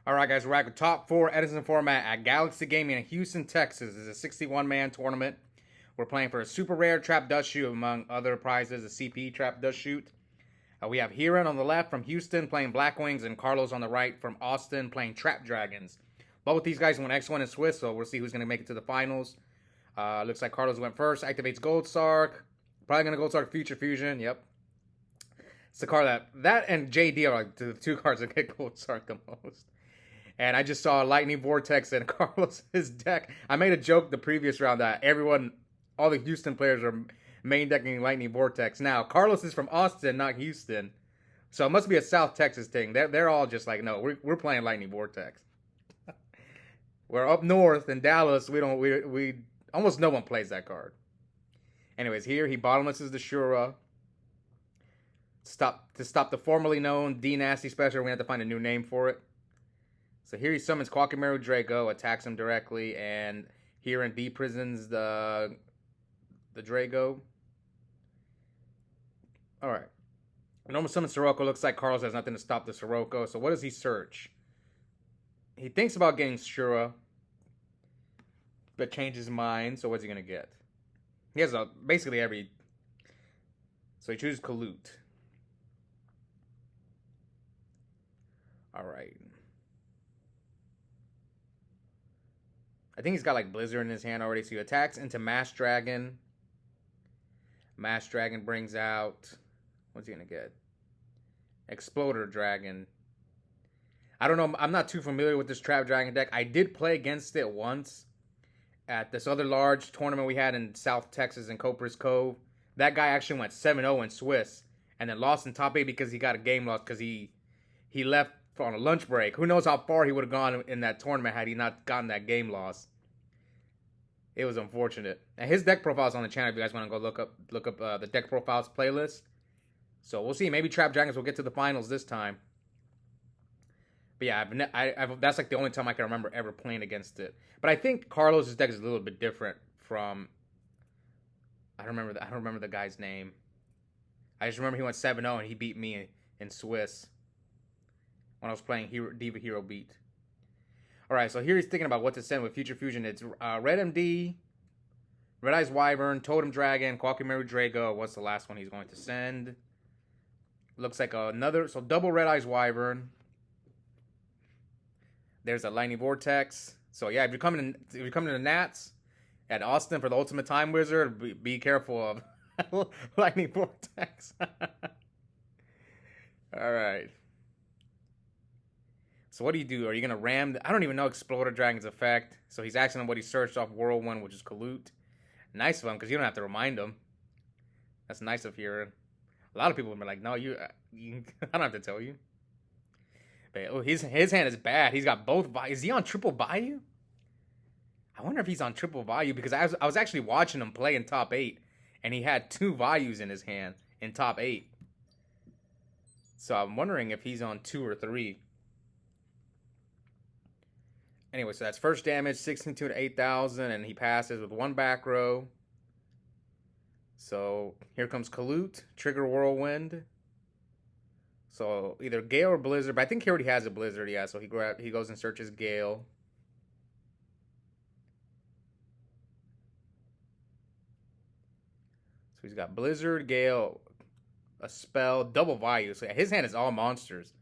All right, guys, we're back with top four Edison format at Galaxy Gaming in Houston, Texas. It's a 61-man tournament. We're playing for a super rare trap dust shoot, among other prizes, a CP trap dust shoot. We have Heeren on the left from Houston playing Blackwings, and Carlos on the right from Austin playing Trap Dragons. Both these guys went X1 and Swiss, so we'll see who's going to make it to the finals. Looks like Carlos went first. Activates Gold Sark. Probably going to Gold Sark Future Fusion. Yep. It's the card that and JD are like the two cards that get Gold Sark the most. And I just saw Lightning Vortex and Carlos's deck. I made a joke the previous round that all the Houston players are main decking Lightning Vortex. Now, Carlos is from Austin, not Houston. So it must be a South Texas thing. They're all just like, no, we're playing Lightning Vortex. We're up north in Dallas. We almost no one plays that card. Anyways, here he bottomlesses the Shura. To stop the formerly known D Nasty special, we have to find a new name for it. So here he summons Quakimaru Drago, attacks him directly, and Heeren de-prisons the Drago. Alright. Normal summon Sirocco. Looks like Carlos has nothing to stop the Sirocco. So what does he search? He thinks about getting Shura, but changes his mind. So what's he going to get? He has basically every... So he chooses Colute. Alright. I think he's got like Blizzard in his hand already. So he attacks into Mass Dragon. Mass Dragon brings out... What's he going to get? Exploder Dragon. I don't know. I'm not too familiar with this Trap Dragon deck. I did play against it once at this other large tournament we had in South Texas in Copper's Cove. That guy actually went 7-0 in Swiss and then lost in top 8 because he got a game loss because he left on a lunch break. Who knows how far he would have gone in that tournament had he not gotten that game loss. It was unfortunate. And his deck profile is on the channel if you guys want to go look up the deck profiles playlist. So we'll see. Maybe Trap Dragons will get to the finals this time. But yeah, that's like the only time I can remember ever playing against it. But I think Carlos's deck is a little bit different from... I don't remember the guy's name. I just remember he went 7-0 and he beat me in Swiss when I was playing Diva Hero Beat. Alright, so here he's thinking about what to send with Future Fusion. It's Red MD, Red Eyes Wyvern, Totem Dragon, Quakimaru Drago. What's the last one he's going to send? Looks like another... So double Red Eyes Wyvern. There's a Lightning Vortex. So yeah, if you're coming to the Nats at Austin for the Ultimate Time Wizard, be careful of Lightning Vortex. Alright. So what do you do? Are you going to ram... I don't even know Exploder Dragon's effect. So he's acting on what he searched off Whirlwind, which is Colute. Nice of him, because you don't have to remind him. That's nice of Heeren. A lot of people will be like, no, you I don't have to tell you. But his hand is bad. He's got both... Is he on triple Bayou? I wonder if he's on triple Bayou, because I was actually watching him play in top 8, and he had 2 Bayous in his hand in top 8. So I'm wondering if he's on 2 or 3. Anyway, so that's first damage, 16 to 8,000, and he passes with 1 back row. So here comes Colute, trigger Whirlwind. So either Gale or Blizzard, but I think he already has a Blizzard, yeah. So he goes and searches Gale. So he's got Blizzard, Gale, a spell, double Bayou. So his hand is all monsters.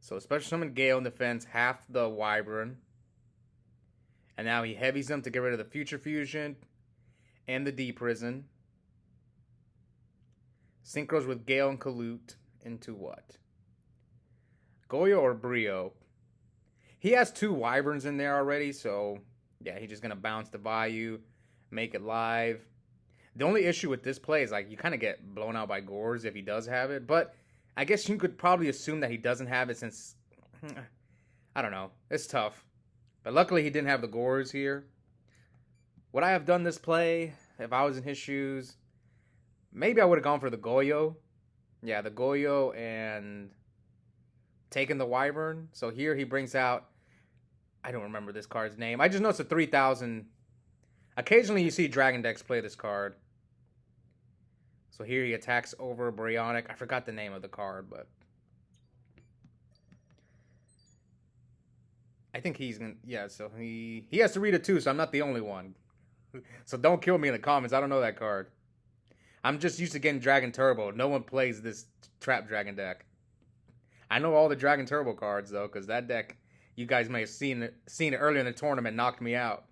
So special summon Gale in defense, half the Wyvern. And now he heavies them to get rid of the Future Fusion and the D-Prison. Synchros with Gale and Colute into what? Goyo or Brio? He has 2 Wyverns in there already, so yeah, he's just going to bounce the Bayou, make it live. The only issue with this play is like you kind of get blown out by Gores if he does have it, but I guess you could probably assume that he doesn't have it since, I don't know, it's tough. But luckily he didn't have the Gores here. Would I have done this play if I was in his shoes? Maybe I would have gone for the Goyo. Yeah, the Goyo and taken the Wyvern. So here he brings out... I don't remember this card's name. I just know it's a 3,000. Occasionally you see Dragon decks play this card. So here he attacks over Bryonic. I forgot the name of the card, but... I think he's gonna. Yeah, so he has to read it too. So I'm not the only one. So don't kill me in the comments. I don't know that card. I'm just used to getting Dragon Turbo. No one plays this Trap Dragon deck. I know all the Dragon Turbo cards though, because that deck, you guys may have seen it earlier in the tournament, knocked me out.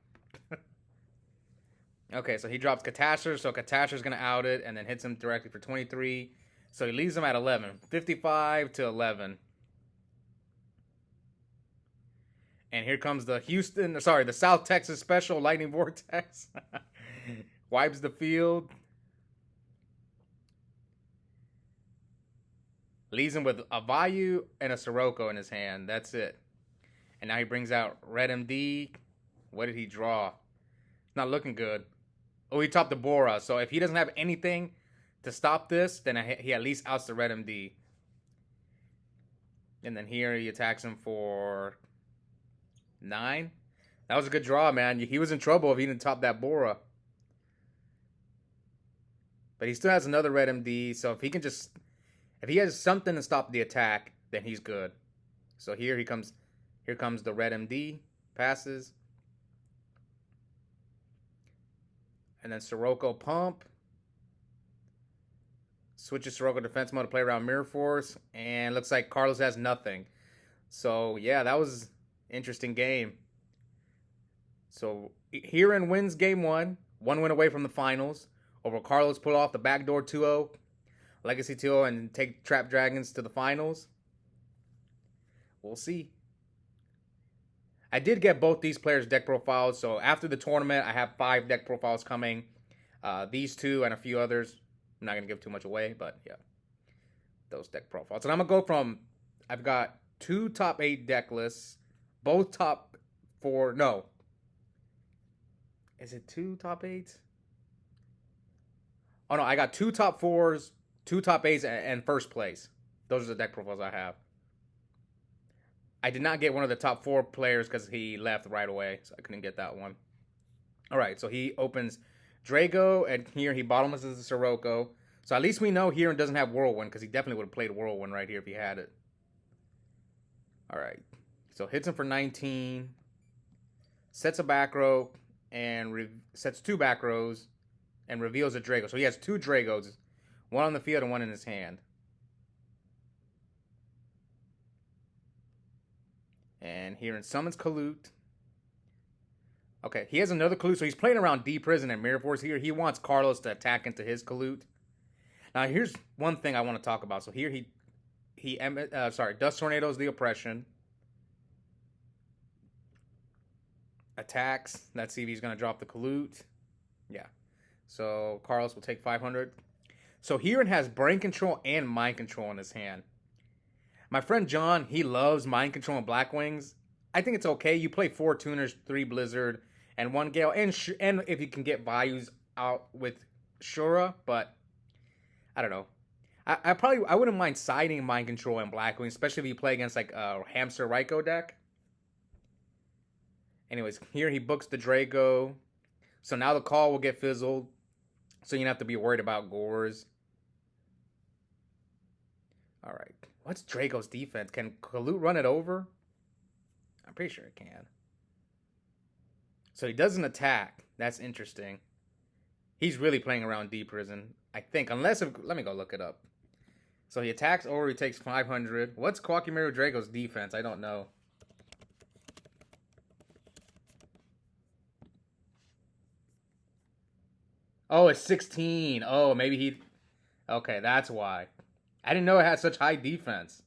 Okay, so he drops Catasher, so Catasher's gonna out it, and then hits him directly for 23. So he leaves him at 11, 55 to 11. And here comes the South Texas Special Lightning Vortex. Wipes the field. Leaves him with a Vayu and a Sirocco in his hand. That's it. And now he brings out Red MD. What did he draw? Not looking good. Oh, he topped the Bora. So if he doesn't have anything to stop this, then he at least outs the Red MD. And then here he attacks him for 9. That was a good draw, man. He was in trouble if he didn't top that Bora. But he still has another Red MD. So if he has something to stop the attack, then he's good. So here comes the Red MD. Passes. And then Sirocco pump. Switches Sirocco defense mode to play around Mirror Force. And looks like Carlos has nothing. So yeah, that was an interesting game. So Heeren wins game 1. 1 win away from the finals. Over Carlos pull off the backdoor 2-0. Legacy 2-0 and take Trap Dragons to the finals. We'll see. I did get both these players' deck profiles. So after the tournament, I have 5 deck profiles coming. These 2 and a few others. I'm not going to give too much away, but yeah. Those deck profiles. And I'm going to go from, I've got 2 top 8 deck lists. Both top 4, no. Is it 2 top 8s? Oh no, I got 2 top 4s, 2 top 8s, and first place. Those are the deck profiles I have. I did not get one of the top 4 players because he left right away, so I couldn't get that one. All right, so he opens Drago, and here he bottomless the Sirocco. So at least we know Heeren doesn't have Whirlwind, because he definitely would have played Whirlwind right here if he had it. All right, so hits him for 19. Sets a back row, and sets 2 back rows, and reveals a Drago. So he has 2 Dragos, one on the field and one in his hand. And Heeren summons Kalut. Okay, he has another Kalut, so he's playing around D Prison and Mirror Force here. He wants Carlos to attack into his Kalut. Now, here's one thing I want to talk about. So here Dust Tornadoes the Oppression. Attacks. Let's see if he's going to drop the Kalut. Yeah. So Carlos will take 500. So Heeren has Brain Control and Mind Control in his hand. My friend John, he loves Mind Control and Blackwings. I think it's okay. You play 4 Tuners, 3 Blizzard, and 1 Gale. And if you can get Vayus out with Shura, but I don't know. I wouldn't mind siding Mind Control and Blackwing, especially if you play against like a Hamster Raikou deck. Anyways, here he books the Drago. So now the call will get fizzled. So you don't have to be worried about Gores. Alright. What's Drago's defense? Can Kalut run it over? I'm pretty sure it can. So he doesn't attack. That's interesting. He's really playing around D Prison, I think. Let me go look it up. So he attacks or he takes 500. What's Kwakimeru Drago's defense? I don't know. Oh, it's 16. Oh, maybe he... Okay, that's why. I didn't know it had such high defense.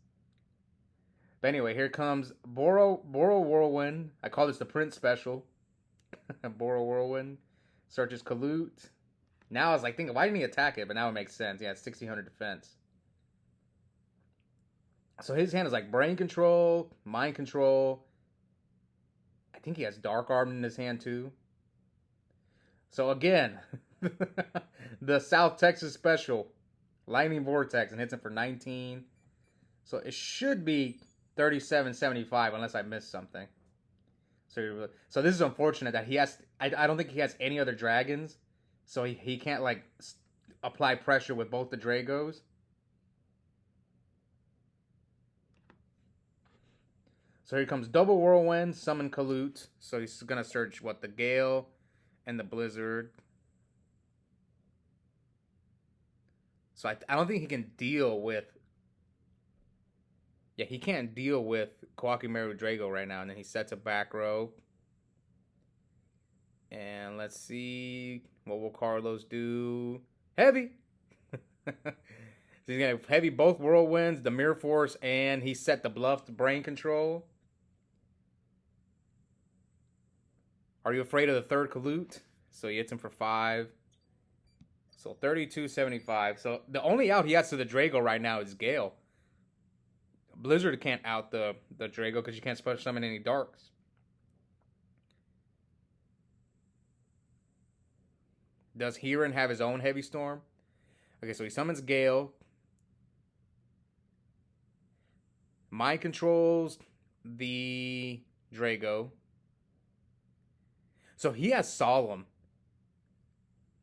But anyway, here comes Boro Whirlwind. I call this the Prince Special. Boro Whirlwind. Searches Kalut. Now I was like thinking, why didn't he attack it? But now it makes sense. Yeah, it's 1600 defense. So his hand is like Brain Control, Mind Control. I think he has Dark Arm in his hand too. So again, the South Texas Special. Lightning Vortex and hits him for 19. So it should be 37.75 unless I missed something. So this is unfortunate that he has... I don't think he has any other dragons. So he can't like apply pressure with both the Dragos. So here comes double whirlwind, summon Kalut. So he's gonna search what, the Gale and the Blizzard. So I don't think he can deal with. Yeah, he can't deal with Kwakimeru Drago right now. And then he sets a back row. And let's see, what will Carlos do? Heavy. So he's gonna heavy both whirlwinds, the Mirror Force, and he set the bluffed brain control. Are you afraid of the third Kalut? So he hits him for 5. So 32.75. So the only out he has to the Drago right now is Gale. Blizzard can't out the Drago because you can't special summon any darks. Does Heeren have his own Heavy Storm? Okay, so he summons Gale. Mind controls the Drago. So he has Solemn.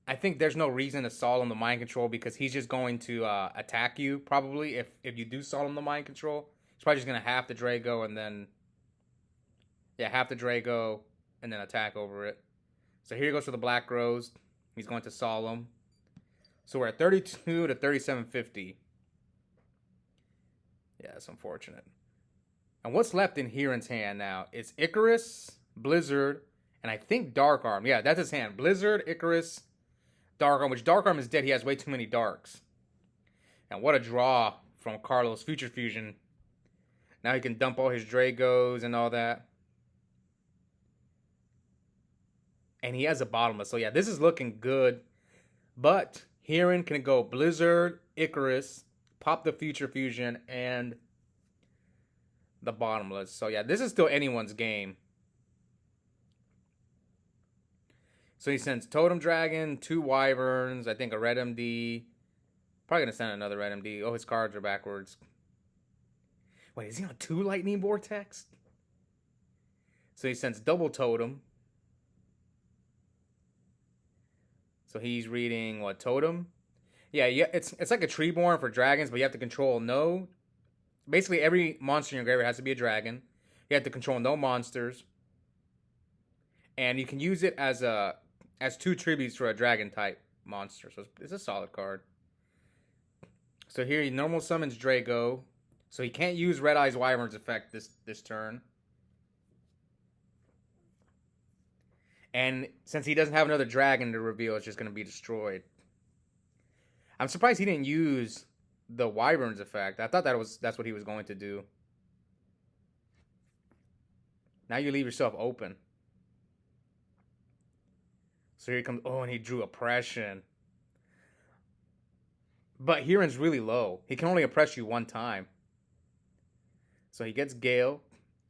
I think there's no reason to Solemn the mind control because he's just going to attack you, probably, if you do Solemn the mind control. He's probably just going to half the Drago and then... Yeah, half the Drago and then attack over it. So here he goes for the Black Rose. He's going to Solemn. So we're at 32 to 37.50. Yeah, that's unfortunate. And what's left in Heeren's hand now? It's Icarus, Blizzard, and I think Dark Arm. Yeah, that's his hand. Blizzard, Icarus, Dark Arm, which Dark Arm is dead. He has way too many darks. And what a draw from Carlos' Future Fusion. Now he can dump all his Dragos and all that. And he has a bottomless. So yeah, this is looking good. But Heeren can go Blizzard, Icarus, pop the Future Fusion, and the bottomless. So yeah, this is still anyone's game. So he sends Totem Dragon, 2 Wyverns, I think a Red MD. Probably going to send another Red MD. Oh, his cards are backwards. Wait, is he on 2 Lightning Vortex? So he sends double Totem. So he's reading, what, Totem? Yeah, it's like a Treeborn for dragons, but you have to control no... Basically, every monster in your graveyard has to be a dragon. You have to control no monsters. And you can use it as 2 tributes for a dragon-type monster. So it's a solid card. So here he normal summons Drago. So he can't use Red Eyes Wyvern's effect this turn. And since he doesn't have another dragon to reveal, it's just going to be destroyed. I'm surprised he didn't use the Wyvern's effect. I thought that's what he was going to do. Now you leave yourself open. So here he comes. Oh, and he drew Oppression. But Heeren's really low. He can only oppress you 1 time. So he gets Gale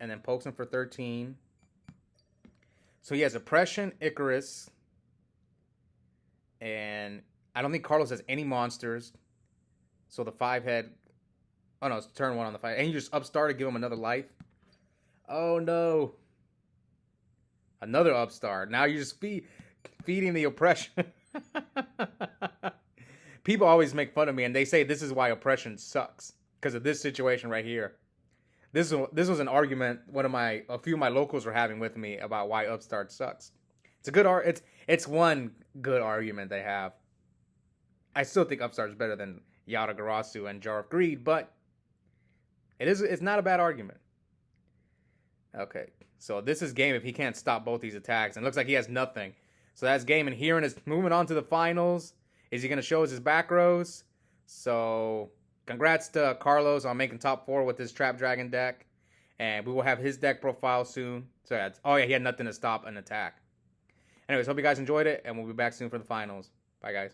and then pokes him for 13. So he has Oppression, Icarus. And I don't think Carlos has any monsters. So the 5-head... Oh no, it's turn 1 on the 5. And you just upstart to give him another life. Oh no. Another upstart. Now you're just feeding the oppression. People always make fun of me and they say this is why oppression sucks. Because of this situation right here. This was an argument a few of my locals were having with me about why upstart sucks. It's one good argument they have. I still think upstart is better than Yada Garasu and Jar of Greed, but it's not a bad argument. Okay, so this is game if he can't stop both these attacks. And it looks like he has nothing. So that's game, and Heeren is moving on to the finals. Is he going to show us his back rows? So congrats to Carlos on making top 4 with his Trap Dragon deck. And we will have his deck profile soon. So he had nothing to stop an attack. Anyways, hope you guys enjoyed it, and we'll be back soon for the finals. Bye, guys.